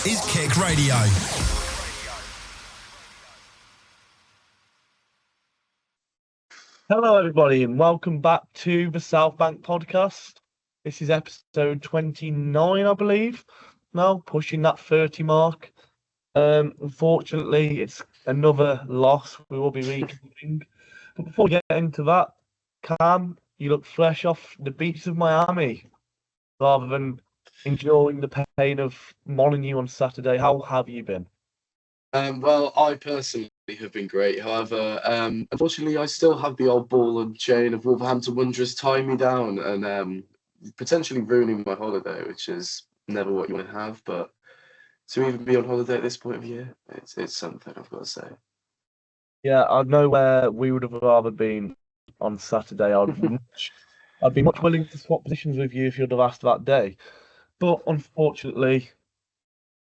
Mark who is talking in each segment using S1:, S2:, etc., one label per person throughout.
S1: is Kick Radio.
S2: Hello, everybody, and welcome back to the South Bank podcast. This is episode 29, I believe. Now, pushing that 30 mark. Unfortunately, it's another loss we will be recapping. But before we get into that, Cam, you look fresh off the beaches of Miami rather than enjoying the pain of Molineux on Saturday. How have you been?
S3: Well, I personally have been great. However, unfortunately, I still have the old ball and chain of Wolverhampton Wanderers tying me down and potentially ruining my holiday, which is never what you want to have. But to even be on holiday at this point of year, it's something, I've got to say.
S2: Yeah, I know where we would have rather been on Saturday. I'd be much willing to swap positions with you if you'd have asked that day. But unfortunately,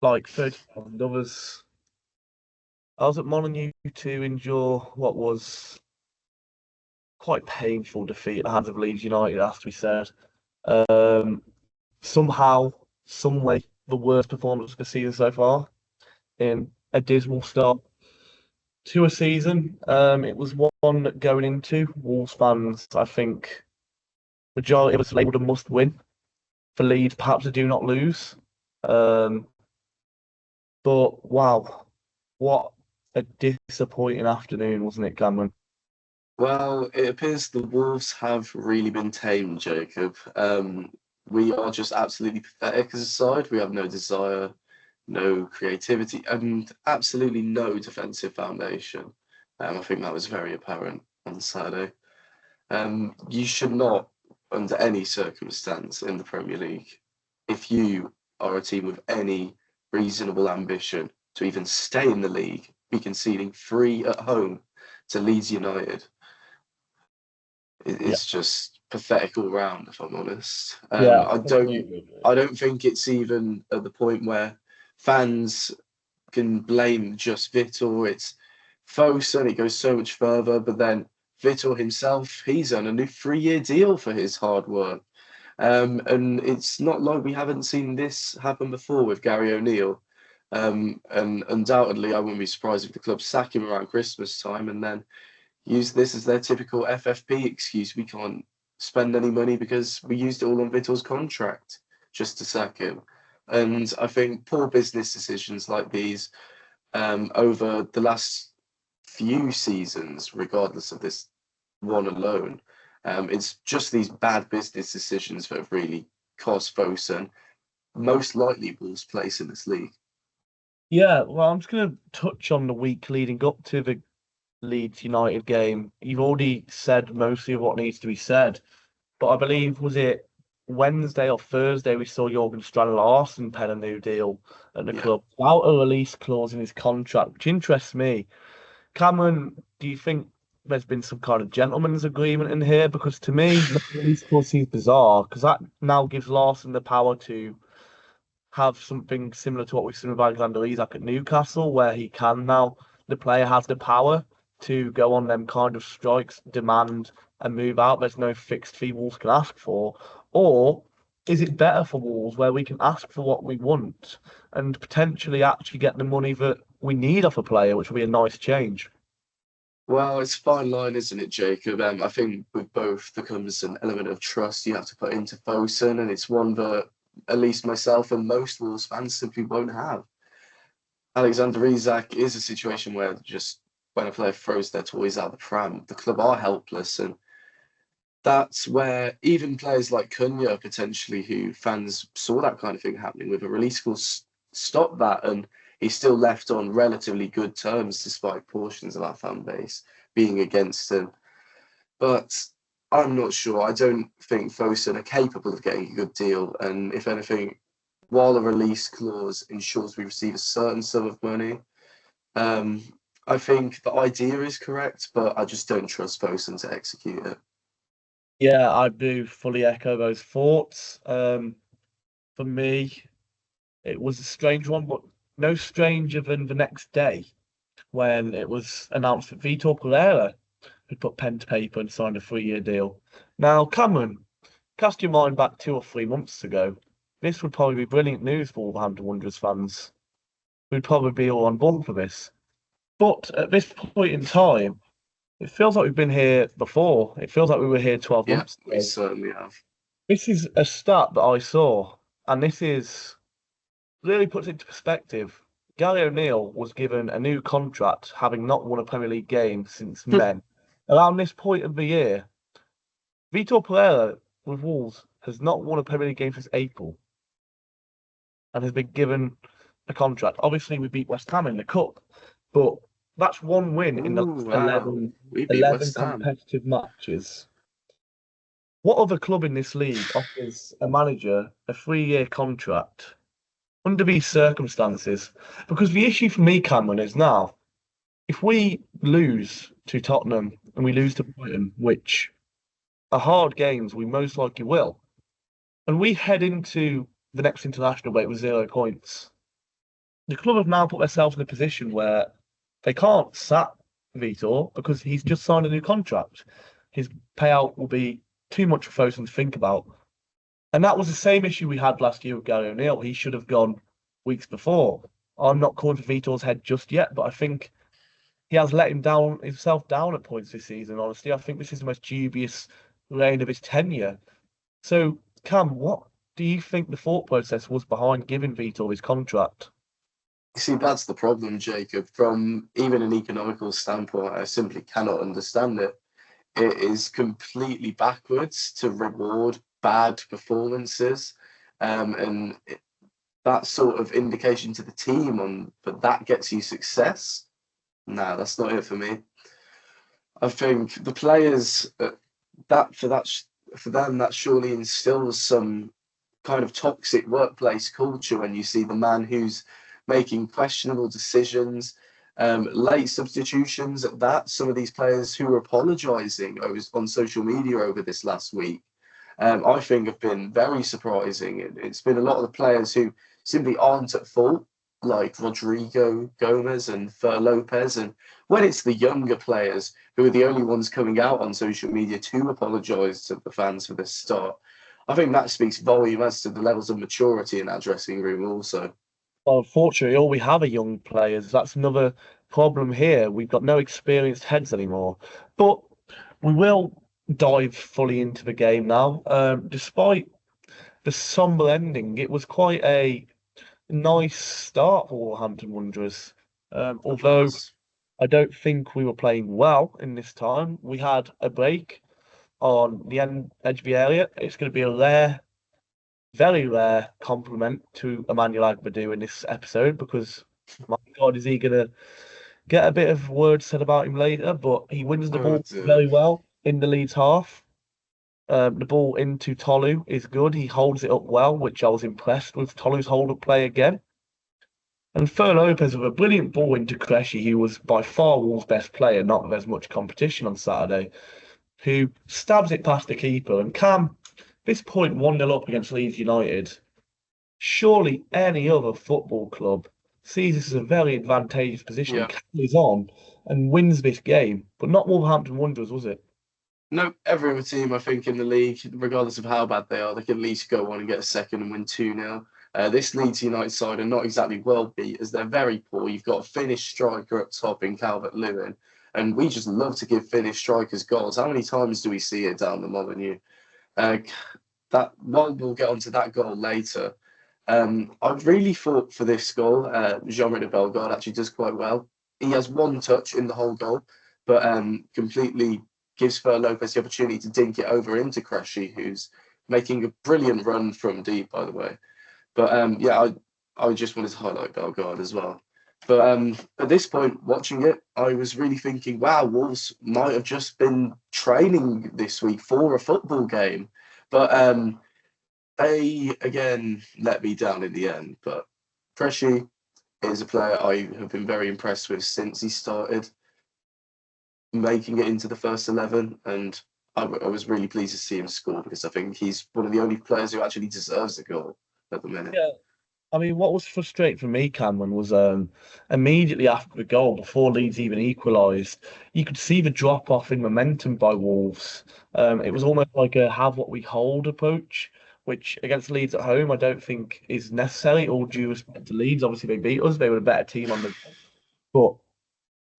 S2: like 30,000 others, I was at Molineux to endure what was quite painful defeat at the hands of Leeds United, has to be said. Somehow, some way, the worst performance of the season so far in a dismal start to a season. It was one going into Wolves fans, I think, majority was labelled a must-win for Leeds, perhaps a do not lose. But wow, what a disappointing afternoon, wasn't it, Cameron?
S3: Well, it appears the Wolves have really been tamed, Jacob. We are just absolutely pathetic as a side. We have no desire, no creativity, and absolutely no defensive foundation. I think that was very apparent on Saturday. You should not, under any circumstance in the Premier League, if you are a team with any reasonable ambition to even stay in the league, be conceding 3 at home to Leeds United. It's just pathetic all round, if I'm honest. I don't think it's even at the point where fans can blame just Vitor. It's Fosun. It goes so much further. But then Vitor himself, he's on a new 3-year deal for his hard work. And it's not like we haven't seen this happen before with Gary O'Neill. And undoubtedly, I wouldn't be surprised if the club sack him around Christmas time and then use this as their typical FFP excuse. We can't spend any money because we used it all on Vitor's contract just to sack him. And I think poor business decisions like these over the last few seasons, regardless of this one alone, it's just these bad business decisions that have really cost Fosun most likely Wolves' place in this league.
S2: Yeah, well, I'm just going to touch on the week leading up to the Leeds United game. You've already said mostly of what needs to be said, but I believe, was it Wednesday or Thursday, we saw Jurgen Strand Larsen pen a new deal at the club without a release clause in his contract, which interests me. Cameron, do you think there's been some kind of gentleman's agreement in here? Because to me, the release clause seems bizarre, because that now gives Larsen the power to have something similar to what we've seen with Alexander Isak at Newcastle, where he can now, the player has the power to go on them kind of strikes, demand, and move out. There's no fixed fee Wolves can ask for. Or is it better for Wolves where we can ask for what we want and potentially actually get the money that we need off a player, which will be a nice change?
S3: Well, it's a fine line, isn't it, Jacob? I think with both there comes an element of trust you have to put into Fosun, and it's one that at least myself and most Wolves fans simply won't have. Alexander Isak is a situation where just when a player throws their toys out the pram, the club are helpless. And that's where even players like Cunha, potentially, who fans saw that kind of thing happening with a release clause, stop that. And he's still left on relatively good terms, despite portions of our fan base being against him. But I'm not sure. I don't think Fosun are capable of getting a good deal. And if anything, while a release clause ensures we receive a certain sum of money, I think the idea is correct, but I just don't trust Fosun to execute it.
S2: Yeah, I do fully echo those thoughts. For me, it was a strange one, but no stranger than the next day when it was announced that Vitor Pereira had put pen to paper and signed a 3-year deal. Now, Cameron, cast your mind back 2 or 3 months ago. This would probably be brilliant news for Wolverhampton Wanderers fans. we'd probably be all on board for this. But at this point in time, it feels like we've been here before. It feels like we were here 12
S3: Yeah,
S2: months
S3: we
S2: ago.
S3: certainly have.
S2: This is a stat that I saw, and this is really puts it into perspective. Gary O'Neill was given a new contract, having not won a Premier League game since May. Around this point of the year, Vitor Pereira with Wolves has not won a Premier League game since April and has been given a contract. Obviously, we beat West Ham in the Cup, but that's one win in the
S3: Ooh, wow.
S2: 11,
S3: We beat
S2: 11
S3: West Ham.
S2: competitive matches. What other club in this league offers a manager a 3-year contract under these circumstances? Because the issue for me, Cameron, is now if we lose to Tottenham and we lose to Brighton, which are hard games, we most likely will, and we head into the next international break with 0 points, the club have now put themselves in a position where they can't sack Vitor because he's just signed a new contract. His payout will be too much for Fosun to think about. And that was the same issue we had last year with Gary O'Neill. He should have gone weeks before. I'm not calling for Vitor's head just yet, but I think he has let himself down at points this season. Honestly, I think this is the most dubious reign of his tenure. So, Cam, what do you think the thought process was behind giving Vitor his contract?
S3: You see, that's the problem, Jacob. From even an economical standpoint, I simply cannot understand it. It is completely backwards to reward bad performances, and that sort of indication to the team but that gets you success. No, that's not it for me. I think the players for them that surely instills some kind of toxic workplace culture when you see the man who's making questionable decisions, late substitutions at that. Some of these players who are apologising on social media over this last week, I think have been very surprising. It's been a lot of the players who simply aren't at fault, like Rodrigo Gomez and Fer Lopez. And when it's the younger players who are the only ones coming out on social media to apologise to the fans for this start, I think that speaks volume as to the levels of maturity in that dressing room also.
S2: Well, unfortunately, all we have are young players. That's another problem here. We've got no experienced heads anymore. But we will dive fully into the game now. Despite the somber ending, it was quite a nice start for Wolverhampton Wanderers. Although I don't think we were playing well in this time. We had a break on the edge of the area. It's going to be a very rare compliment to Emmanuel Agbadou in this episode because, my God, is he going to get a bit of words said about him later? But he wins the ball very well in the Leeds half. The ball into Tolu is good. He holds it up well, which I was impressed with Tolu's hold-up play again. And Fer Lopez with a brilliant ball into Qureshi, who was by far Wolves' best player, not that there's much competition on Saturday, who stabs it past the keeper. And Cam, this point 1-0 up against Leeds United, surely any other football club sees this as a very advantageous position, carries on and wins this game, but not Wolverhampton Wanderers, was it?
S3: No, every other team, I think, in the league, regardless of how bad they are, they can at least go on and get a second and win 2-0. This Leeds United side are not exactly well beat as they're very poor. You've got a Finnish striker up top in Calvert-Lewin, and we just love to give Finnish strikers goals. How many times do we see it down the Molineux? We'll get onto that goal later. I really thought for this goal, Jean-René Bellegarde actually does quite well. He has one touch in the whole goal, but completely gives Fer Lopez the opportunity to dink it over into Qureshi, who's making a brilliant run from deep, by the way. But I just wanted to highlight Bellegarde as well. But at this point, watching it, I was really thinking, wow, Wolves might have just been training this week for a football game. But they, again, let me down in the end. But Qureshi is a player I have been very impressed with since he started making it into the first 11. And I was really pleased to see him score because I think he's one of the only players who actually deserves a goal at the minute.
S2: Yeah. I mean, what was frustrating for me, Cameron, was immediately after the goal, before Leeds even equalised, you could see the drop-off in momentum by Wolves. It was almost like a have what we hold approach, which against Leeds at home I don't think is necessary. All due respect to Leeds, obviously they beat us; they were a better team on the, but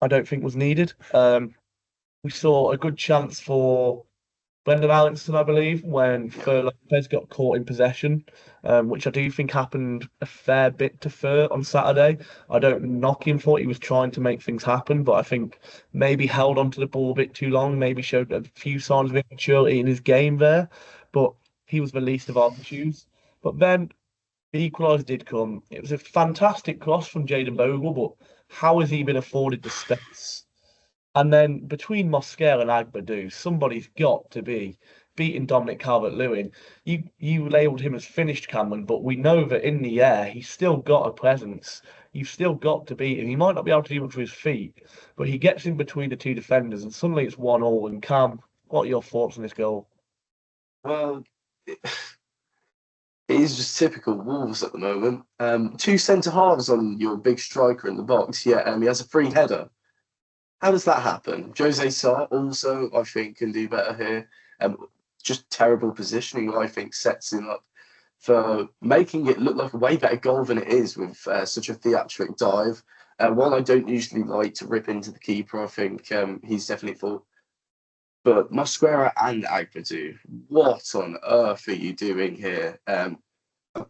S2: I don't think was needed. We saw a good chance for Brendan Allinson, I believe, when Fer Lopez got caught in possession, which I do think happened a fair bit to Fer on Saturday. I don't knock him for it. He was trying to make things happen, but I think maybe held onto the ball a bit too long, maybe showed a few signs of immaturity in his game there, but he was the least of our issues. But then the equaliser did come. It was a fantastic cross from Jayden Bogle, but how has he been afforded the space? And then between Mosquera and Agbadou, somebody's got to be beating Dominic Calvert-Lewin. You labelled him as finished, Cameron, but we know that in the air he's still got a presence. You've still got to beat him. He might not be able to do much with his feet, but he gets in between the two defenders, and suddenly it's 1-1. And Cam, what are your thoughts on this goal?
S3: Well, it is just typical Wolves at the moment. Two centre halves on your big striker in the box, yet he has a free header. How does that happen? Jose Sá also, I think, can do better here. Just terrible positioning, I think, sets him up for making it look like a way better goal than it is with such a theatric dive. While I don't usually like to rip into the keeper, I think he's definitely full. But Mosquera and Agbadou, what on earth are you doing here? A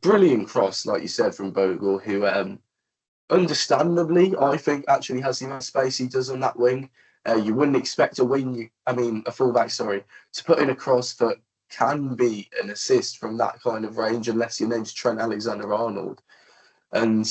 S3: brilliant cross, like you said, from Bogle, who understandably, I think actually has the amount of space he does on that wing. You wouldn't expect a fullback, to put in a cross that can be an assist from that kind of range, unless your name's Trent Alexander-Arnold. And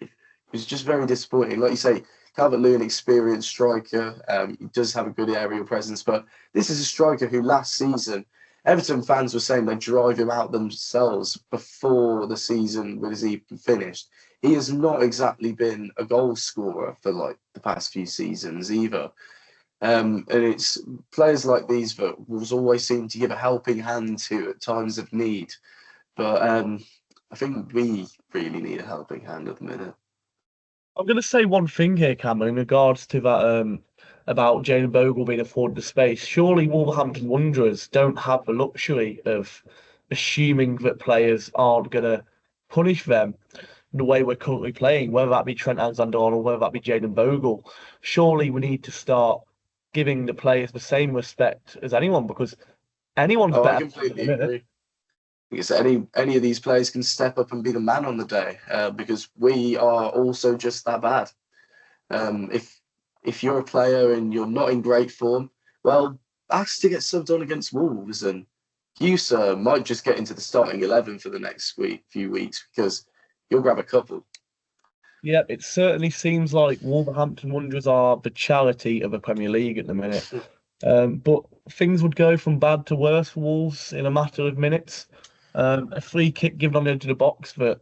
S3: it was just very disappointing. Like you say, Calvert-Lewin, experienced striker, he does have a good aerial presence, but this is a striker who last season, Everton fans were saying they'd drive him out themselves before the season was even finished. He has not exactly been a goal scorer for like the past few seasons either. And it's players like these that Wolves always seem to give a helping hand to at times of need. But I think we really need a helping hand at the minute.
S2: I'm going to say one thing here, Cameron, in regards to that about Jayden Bogle being afforded the space. Surely Wolverhampton Wanderers don't have the luxury of assuming that players aren't going to punish them the way we're currently playing, whether that be Trent Alexander-Arnold, whether that be Jayden Bogle. Surely we need to start giving the players the same respect as anyone, because anyone's better.
S3: I completely agree. Because any of these players can step up and be the man on the day, because we are also just that bad. If you're a player and you're not in great form, well, ask to get subbed on against Wolves, and you, sir, might just get into the starting 11 for the next few weeks, because you'll grab a couple.
S2: Yeah, it certainly seems like Wolverhampton Wanderers are the charity of the Premier League at the minute. But things would go from bad to worse for Wolves in a matter of minutes. A free kick given on the edge of the box that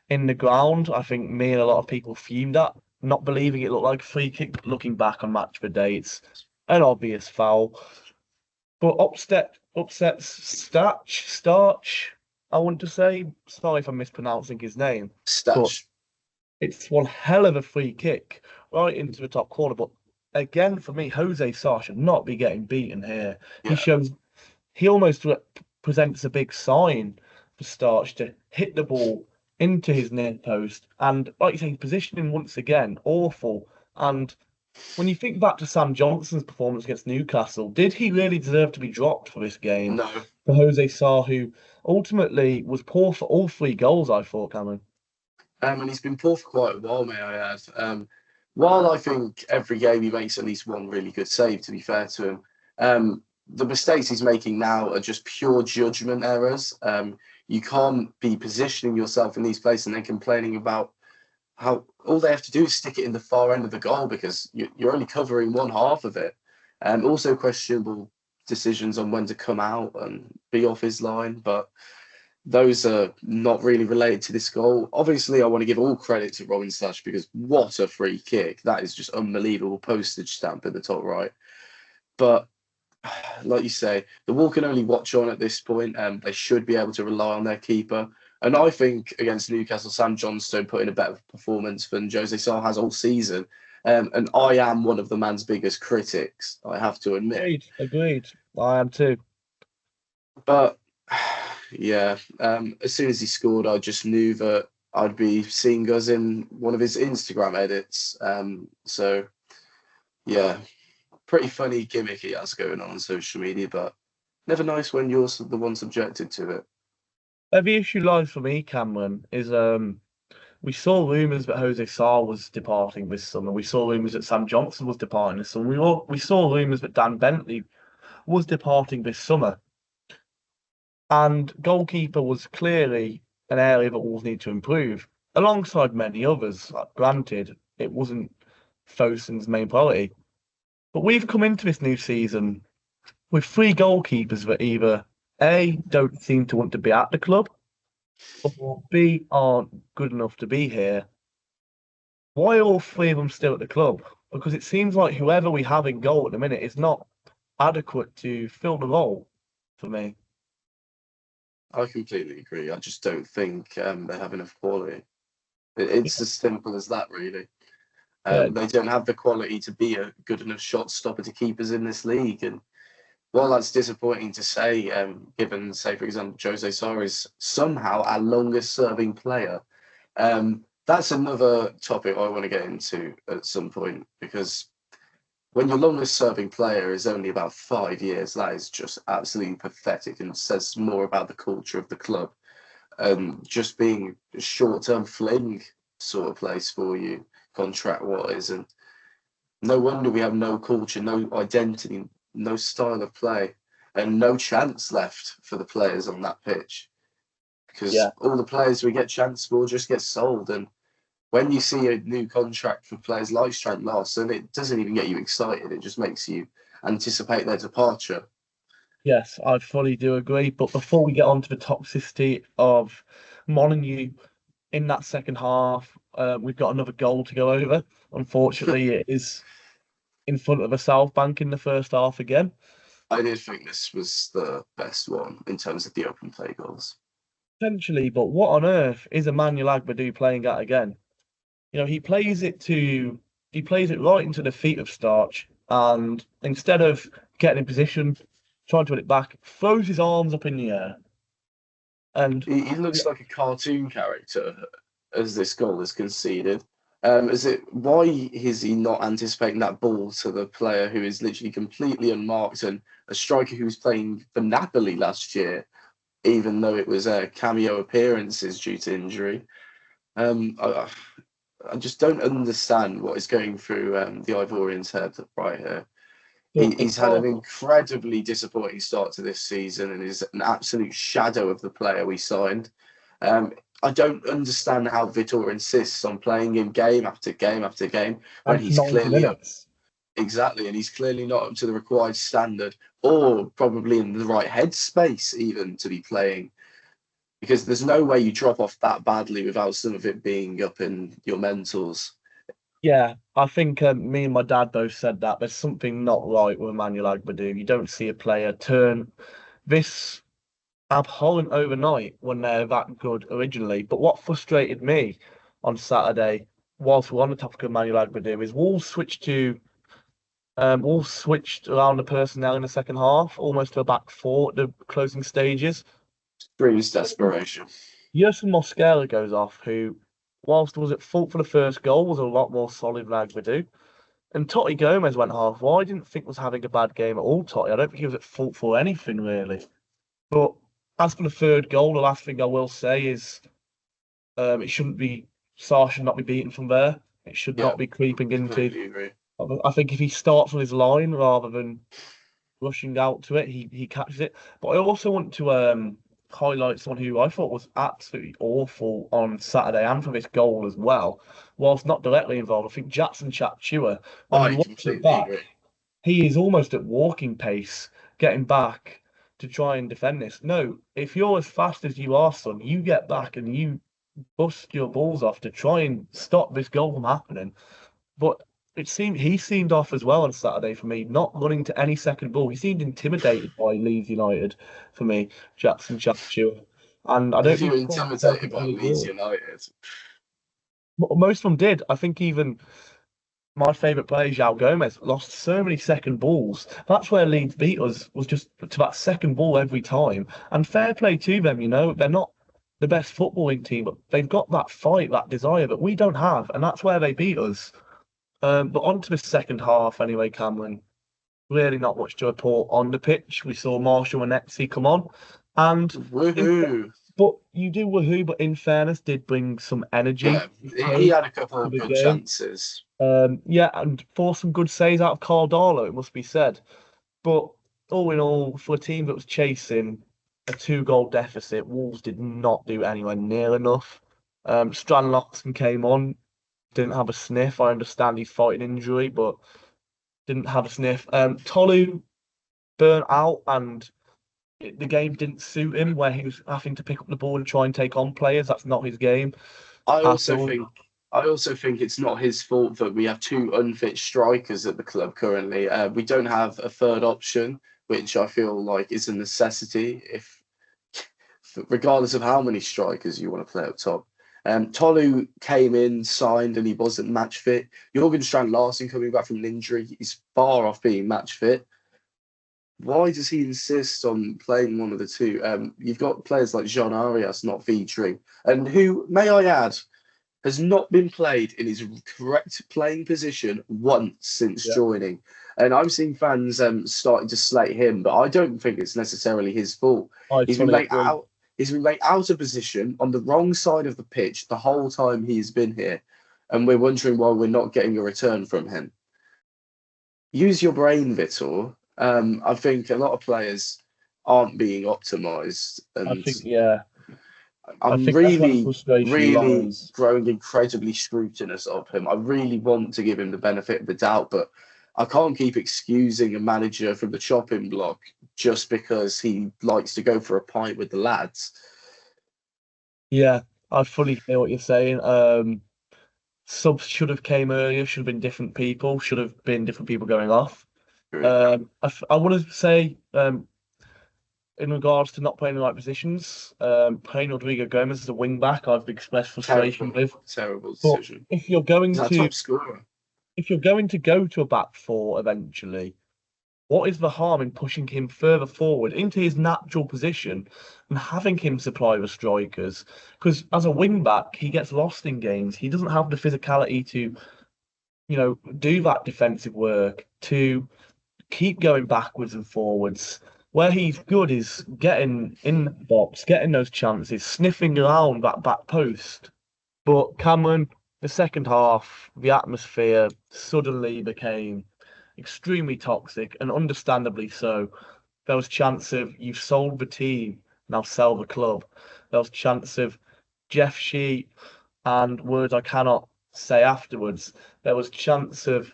S2: in the ground, I think me and a lot of people fumed at, not believing it looked like a free kick, but looking back on match of the day, it's an obvious foul. But upsets Starch, I want to say. Sorry if I'm mispronouncing his name.
S3: Starch.
S2: It's one hell of a free kick right into the top corner. But again, for me, Jose Sá should not be getting beaten here. Yeah. He almost presents a big sign for Starch to hit the ball into his near post. And like you say, positioning once again, awful. And when you think back to Sam Johnson's performance against Newcastle, did he really deserve to be dropped for this game?
S3: No.
S2: For Jose Sá, who ultimately was poor for all three goals, I thought, Cameron.
S3: And he's been poor for quite a while, may I add. While I think every game he makes at least one really good save, to be fair to him, the mistakes he's making now are just pure judgment errors. You can't be positioning yourself in these places and then complaining about how all they have to do is stick it in the far end of the goal, because you're only covering one half of it. Also questionable decisions on when to come out and be off his line, but those are not really related to this goal. Obviously, I want to give all credit to Robin Starch, because what a free kick. That is just unbelievable postage stamp at the top right. But like you say, the Wolves can only watch on at this point, and they should be able to rely on their keeper. And I think against Newcastle, Sam Johnstone put in a better performance than Jose Sá has all season. And I am one of the man's biggest critics, I have to admit.
S2: Agreed. I am too.
S3: But Yeah. As soon as he scored, I just knew that I'd be seeing us in one of his Instagram edits. So yeah, pretty funny gimmick he has going on social media, but never nice when you're the one subjected to it.
S2: The issue lies for me, Cameron, is we saw rumours that Jose Sarr was departing this summer. We saw rumours that Sam Johnson was departing this summer. We saw rumours that Dan Bentley was departing this summer. And goalkeeper was clearly an area that Wolves need to improve, alongside many others. Granted, it wasn't Fosun's main priority. But we've come into this new season with three goalkeepers that either A, don't seem to want to be at the club, or B, aren't good enough to be here. Why are all three of them still at the club? Because it seems like whoever we have in goal at the minute is not adequate to fill the role for me.
S3: I completely agree. I just don't think they have enough quality. It's as simple as that, really. They don't have the quality to be a good enough shot stopper to keep us in this league. And while that's disappointing to say, given, say, for example, Jose Sarr is somehow our longest serving player, that's another topic I want to get into at some point, because when your longest serving player is only about 5 years, that is just absolutely pathetic and says more about the culture of the club. Just being a short-term fling sort of place for you, contract-wise, and no wonder we have no culture, no identity, no style of play, and no chance left for the players on that pitch. Because all the players we get chance for just get sold, and when you see a new contract for players like Trent Larson, it doesn't even get you excited. It just makes you anticipate their departure.
S2: Yes, I fully do agree. But before we get on to the toxicity of Molineux in that second half, we've got another goal to go over. Unfortunately, it is in front of a South Bank in the first half again.
S3: I did think this was the best one in terms of the open play goals.
S2: Potentially, but what on earth is Emmanuel Agbadou playing at again? You know, he plays it right into the feet of Starch, and instead of getting in position, trying to win it back, throws his arms up in the air. And
S3: he looks like a cartoon character as this goal is conceded. Why is he not anticipating that ball to the player who is literally completely unmarked, and a striker who was playing for Napoli last year, even though it was cameo appearances due to injury? I just don't understand what is going through the Ivorian's head right here. He's had an incredibly disappointing start to this season and is an absolute shadow of the player we signed. I don't understand how Vitor insists on playing him game after game after game when he's clearly exactly, and he's clearly not up to the required standard, or probably in the right headspace even to be playing. Because there's no way you drop off that badly without some of it being up in your mentals.
S2: Yeah, I think me and my dad both said that there's something not right with Emmanuel Agbadou. You don't see a player turn this abhorrent overnight when they're that good originally. But what frustrated me on Saturday, whilst we're on the topic of Emmanuel Agbadou, is Wolves switched around the personnel in the second half, almost to a back four at the closing stages.
S3: Screams desperation.
S2: Yerson Mosquera goes off, who, whilst was at fault for the first goal, was a lot more solid than Agbadou. And Totti Gomez went half wide. I didn't think was having a bad game at all, Totti. I don't think he was at fault for anything, really. But as for the third goal, the last thing I will say is it shouldn't be, Sarr should not be beaten from there. It should not be creeping into. I think if he starts on his line rather than rushing out to it, he catches it. But I also want to highlight someone who I thought was absolutely awful on Saturday and for this goal as well. Whilst not directly involved, I think Jackson Chatchua, when you watch it back, he is almost at walking pace, getting back to try and defend this. No, if you're as fast as you are, son, you get back and you bust your balls off to try and stop this goal from happening. But he seemed off as well on Saturday for me, not running to any second ball. He seemed intimidated by Leeds United for me, Jackson Chatchua. And I don't
S3: think intimidated by Leeds United.
S2: Most of them did. I think even my favourite player, João Gomez, lost so many second balls. That's where Leeds beat us, was just to that second ball every time. And fair play to them, they're not the best footballing team, but they've got that fight, that desire that we don't have, and that's where they beat us. But on to the second half anyway, Cameron. Really not much to report on the pitch. We saw Marshall and Etsy come on, and
S3: Woohoo!
S2: but you do woohoo, but in fairness, did bring some energy.
S3: Yeah, he had a couple of good chances.
S2: Yeah, and for some good saves out of Carl Darlow, it must be said. But all in all, for a team that was chasing a 2-goal deficit, Wolves did not do anywhere near enough. Strand Larson came on, didn't have a sniff. I understand he's fighting injury, but didn't have a sniff. Tolu burnt out, and the game didn't suit him, where he was having to pick up the ball and try and take on players. That's not his game.
S3: I also think it's not his fault that we have two unfit strikers at the club currently. We don't have a third option, which I feel like is a necessity if, regardless of how many strikers you want to play up top. Tolu came in, signed, and he wasn't match fit. Jorgen Strand Larsen coming back from an injury, he's far off being match fit. Why does he insist on playing one of the two? You've got players like Jean Arias not featuring, and who, may I add, has not been played in his correct playing position once since joining. And I've seen fans starting to slate him, but I don't think it's necessarily his fault. He's been made out of position on the wrong side of the pitch the whole time he's been here, and we're wondering why we're not getting a return from him. Use your brain, Vitor. I think a lot of players aren't being optimised. I'm really growing incredibly scrutinous of him. I really want to give him the benefit of the doubt, but I can't keep excusing a manager from the chopping block just because he likes to go for a pint with the lads.
S2: Yeah, I fully hear what you're saying. Subs should have came earlier, should have been different people, should have been different people going off. I want to say, in regards to not playing the right positions, playing Rodrigo Gomez as a wing back, I've expressed frustration with.
S3: Terrible decision.
S2: If you're going
S3: to top scorer,
S2: if you're going to go to a back four eventually, what is the harm in pushing him further forward into his natural position and having him supply the strikers? Because as a wing back, he gets lost in games. He doesn't have the physicality to, do that defensive work, to keep going backwards and forwards. Where he's good is getting in the box, getting those chances, sniffing around that back post. But Cameron, the second half, the atmosphere suddenly became extremely toxic, and understandably so. There was chance of you've sold the team, now sell the club. There was chance of Jeff Sheet and words I cannot say afterwards. There was chance of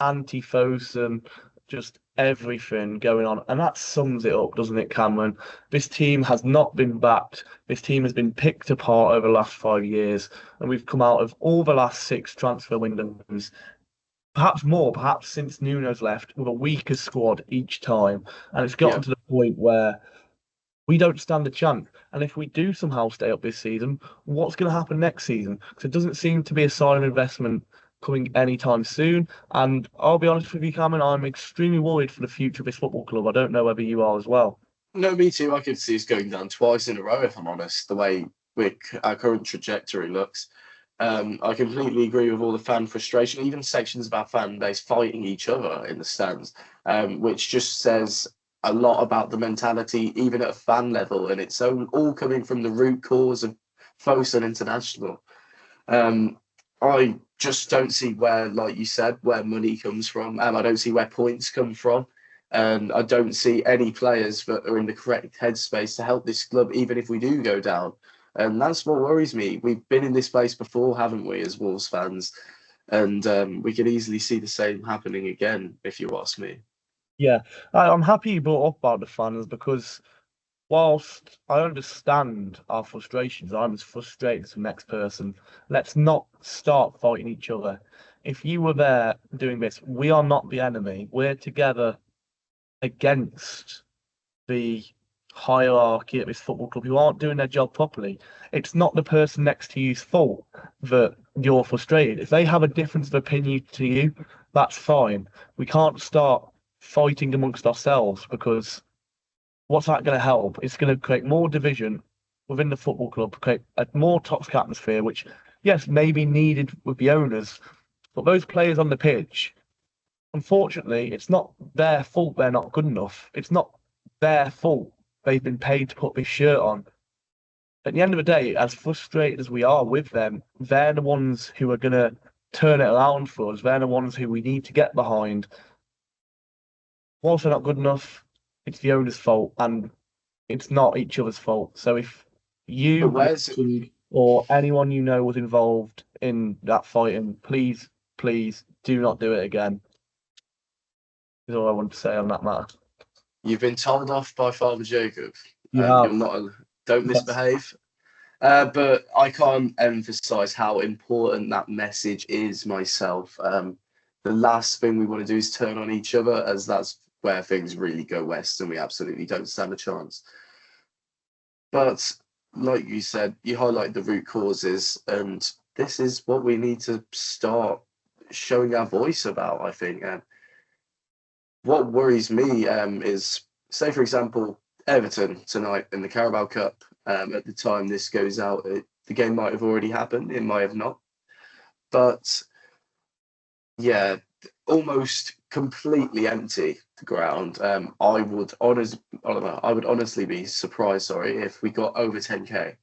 S2: anti-Fosun, just everything going on. And that sums it up, doesn't it, Cameron? This team has not been backed. This team has been picked apart over the last 5 years. And we've come out of all the last 6 transfer windows, perhaps more, perhaps since Nuno's left, with a weaker squad each time. And it's gotten to the point where we don't stand a chance. And if we do somehow stay up this season, what's going to happen next season? Because it doesn't seem to be a sign of investment coming anytime soon. And I'll be honest with you, Cameron, I'm extremely worried for the future of this football club. I don't know whether you are as well.
S3: No, me too. I could see us going down twice in a row, if I'm honest, the way our current trajectory looks. I completely agree with all the fan frustration, even sections of our fan base fighting each other in the stands, which just says a lot about the mentality, even at a fan level. And it's all coming from the root cause of Fosun International. I just don't see where, like you said, where money comes from. I don't see where points come from. And I don't see any players that are in the correct headspace to help this club, even if we do go down. And that's what worries me. We've been in this place before, haven't we, as Wolves fans? And we could easily see the same happening again, if you ask me.
S2: Yeah, I'm happy you brought up about the fans, because whilst I understand our frustrations, I'm as frustrated as the next person. Let's not start fighting each other. If you were there doing this, we are not the enemy. We're together against the hierarchy at this football club who aren't doing their job properly. It's not the person next to you's fault that you're frustrated. If they have a difference of opinion to you, that's fine. We can't start fighting amongst ourselves because what's that going to help? It's going to create more division within the football club, create a more toxic atmosphere, which, yes, may be needed with the owners, but those players on the pitch, unfortunately, it's not their fault they're not good enough. It's not their fault they've been paid to put this shirt on. At the end of the day, as frustrated as we are with them, they're the ones who are going to turn it around for us. They're the ones who we need to get behind. Whilst they're not good enough, it's the owner's fault and it's not each other's fault. So if you or anyone you know was involved in that fighting, please do not do it again. Is all I want to say on that matter.
S3: You've been told off by Father Jacob.
S2: You're
S3: not. Don't misbehave. But I can't emphasize how important that message is myself. The last thing we want to do is turn on each other, as that's where things really go west and we absolutely don't stand a chance. But like you said, you highlight the root causes, and this is what we need to start showing our voice about, I think. And what worries me is, say, for example, Everton tonight in the Carabao Cup. At the time this goes out, the game might have already happened. It might have not. But yeah, almost completely empty the ground. I would honestly be surprised, if we got over 10k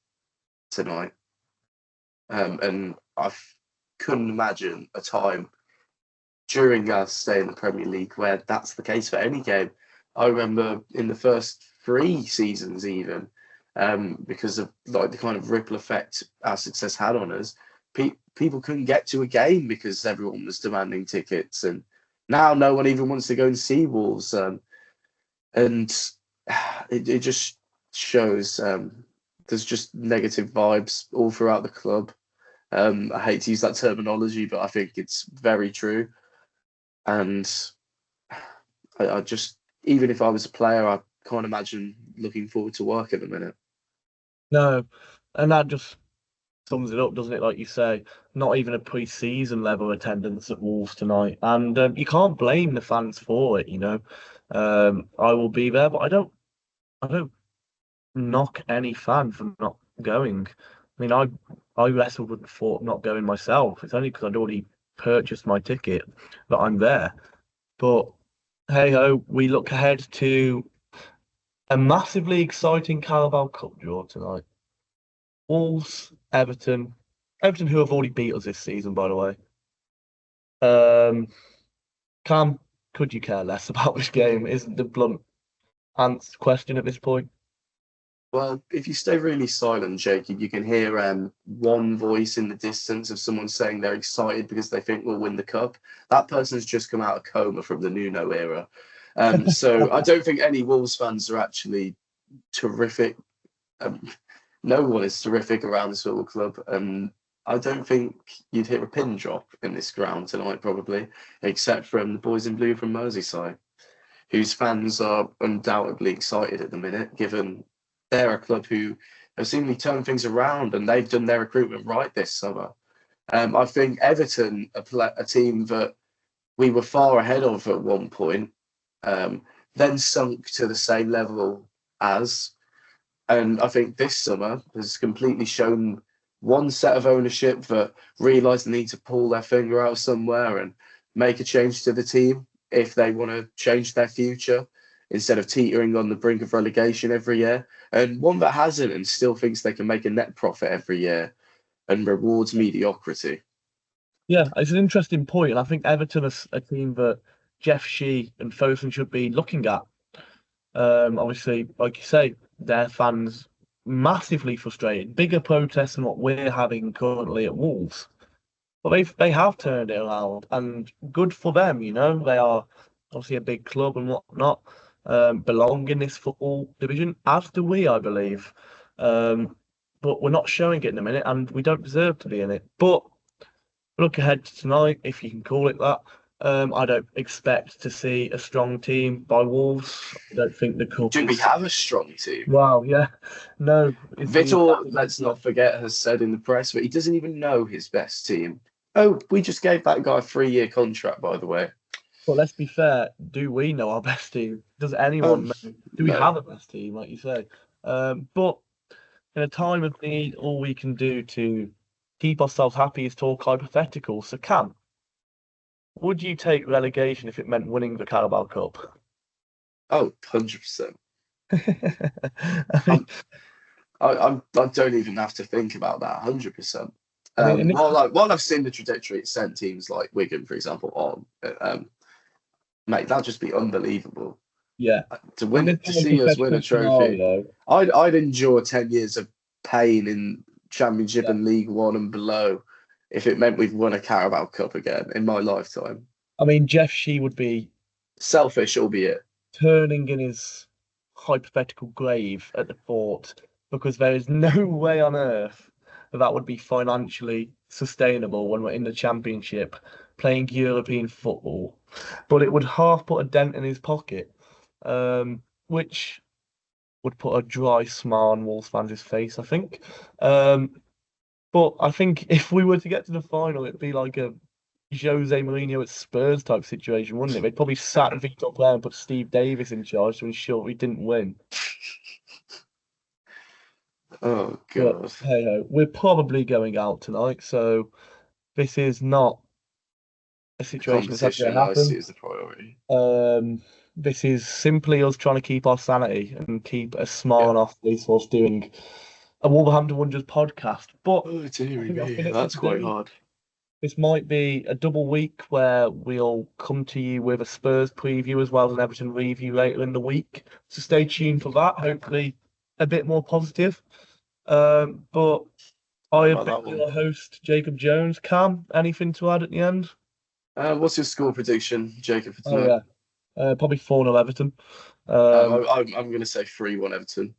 S3: tonight. And I couldn't imagine a time during our stay in the Premier League where that's the case for any game. I remember in the first 3 seasons even, because of like the kind of ripple effect our success had on us, people couldn't get to a game because everyone was demanding tickets, and now no one even wants to go and see Wolves. And it just shows there's just negative vibes all throughout the club. I hate to use that terminology, but I think it's very true. And I just, even if I was a player, I can't imagine looking forward to work at the minute.
S2: No, and that just sums it up, doesn't it? Like you say, not even a pre-season level attendance at Wolves tonight, and you can't blame the fans for it. I will be there, but I don't knock any fan for not going. I mean, I wrestled with the thought of not going myself. It's only because I'd already purchased my ticket that I'm there. But hey ho, we look ahead to a massively exciting Carabao Cup draw tonight. Wolves, Everton who have already beat us this season, by the way. Cam, could you care less about this game? Isn't the blunt answer question at this point?
S3: Well, if you stay really silent, Jacob, you can hear one voice in the distance of someone saying they're excited because they think we'll win the cup. That person's just come out of coma from the Nuno era. So I don't think any Wolves fans are actually terrific. No one is terrific around this little club. I don't think you'd hear a pin drop in this ground tonight, probably, except from the boys in blue from Merseyside, whose fans are undoubtedly excited at the minute, given they're a club who have seemingly turned things around and they've done their recruitment right this summer. I think Everton, a team that we were far ahead of at one point, then sunk to the same level as. And I think this summer has completely shown one set of ownership that realised the need to pull their finger out somewhere and make a change to the team if they want to change their future, instead of teetering on the brink of relegation every year. And one that hasn't and still thinks they can make a net profit every year and rewards mediocrity.
S2: Yeah, it's an interesting point, and I think Everton is a team that Jeff Shi and Fosun should be looking at. Obviously, like you say, their fans massively frustrated, bigger protests than what we're having currently at Wolves. But they have turned it around, and good for them. They are obviously a big club and whatnot, belong in this football division, as do we, I believe. But we're not showing it in a minute, and we don't deserve to be in it. But look ahead to tonight, if you can call it that. I don't expect to see a strong team by Wolves. I don't think the cup.
S3: Do we have a strong team?
S2: Wow, yeah. No.
S3: Vitor, let's not forget, has said in the press, but he doesn't even know his best team. Oh, we just gave that guy a 3-year contract, by the way.
S2: But let's be fair, do we know our best team? Does anyone know? Do we have a best team, like you say? But in a time of need, all we can do to keep ourselves happy is talk hypotheticals. So, Cam, would you take relegation if it meant winning the Carabao Cup?
S3: Oh, 100%. I don't even have to think about that. 100%. While I've seen the trajectory it sent teams like Wigan, for example, on, mate, that'd just be unbelievable.
S2: Yeah.
S3: To see us win a trophy, I'd endure 10 years of pain in Championship and League One and below if it meant we've won a Carabao Cup again in my lifetime.
S2: I mean, Jeff Shee would be
S3: selfish, albeit
S2: turning in his hypothetical grave at the thought, because there is no way on earth that would be financially sustainable when we're in the Championship playing European football. But it would half put a dent in his pocket, which would put a dry smile on Wolves fans' face, I think. But I think if we were to get to the final, it'd be like a Jose Mourinho at Spurs type situation, wouldn't it? They'd probably sack Vitor Blair and put Steve Davis in charge to ensure we didn't win.
S3: Oh, God.
S2: But, hey-ho, we're probably going out tonight, so this is not a situation that's actually happened.
S3: Is the priority.
S2: This is simply us trying to keep our sanity and keep a smile on our face whilst doing a Wolverhampton Wanderers podcast. But
S3: that's quite hard.
S2: This might be a double week where we'll come to you with a Spurs preview as well as an Everton review later in the week. So stay tuned for that. Hopefully a bit more positive. But I have been your host, Jacob Jones. Cam, anything to add at the end?
S3: What's your score prediction, Jacob, for tonight?
S2: Probably 4-0 Everton.
S3: I'm going to say 3-1 Everton.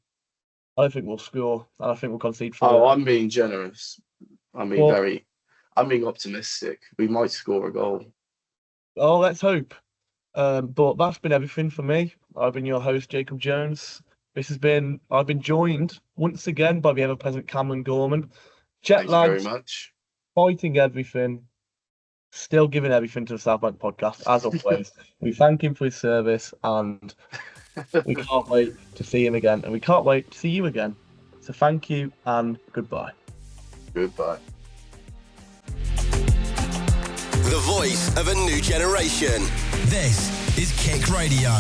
S2: I think we'll score. I think we'll concede 4.
S3: Oh, I'm being generous. I'm being optimistic. We might score a goal.
S2: Oh, let's hope. But that's been everything for me. I've been your host, Jacob Jones. I've been joined once again by the ever-present Cameron Gorman.
S3: Thank you very much.
S2: Fighting everything. Still giving everything to the Southbank podcast, as always. We thank him for his service, and we can't wait to see him again, and we can't wait to see you again. So thank you, and goodbye.
S3: Goodbye.
S1: The voice of a new generation. This is Kick Radio.